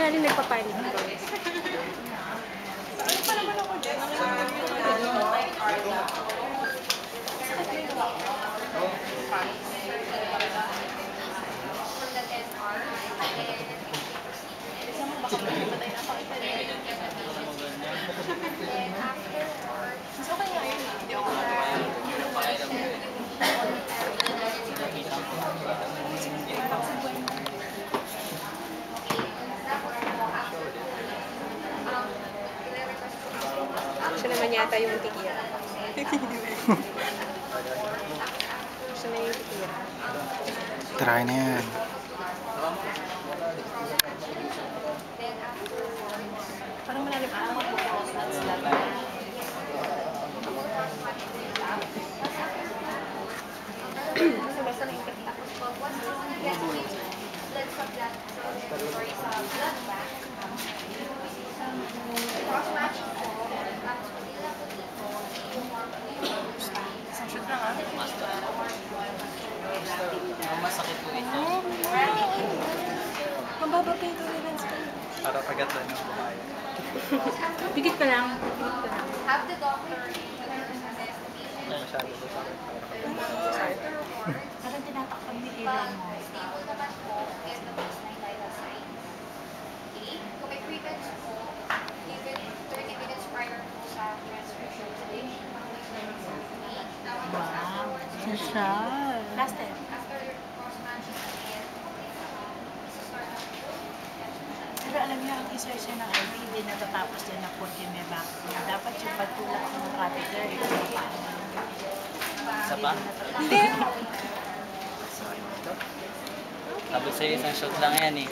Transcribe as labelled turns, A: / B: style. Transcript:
A: Alin nagpapanik ko.
B: Ano pa naman ako dyan? So kaya yun, hindi ako
A: Siya naman yata yung tikira. Siya na yung tikira.
C: Try na yan.
B: parang malalim ako mag-focus at sila. Basta na yung isang shoot lang
D: Masakit po ito.
B: Mababa pa yung tolerance ko.
D: Para pagat lang yung buhay.
A: Pigit ka lang.
E: Have the doctor
D: Masyado po sa akin.
B: Parang tinatakpan ni Elon mo.
E: stable naman po is the baseline vital sign. Okay? Kung may prevents po, even 30 minutes prior po sa transfusion today.
B: Wow. Siya. Last time.
E: After cross-matching again,
B: Pero alam niyo, ang isa-isa ng IV, hindi natatapos din na 40 may vaccine. Dapat yung pagtulak ng catheter, ito na paano.
D: Isa pa?
B: Hindi.
D: Sabi sa'yo, isang shot lang yan eh.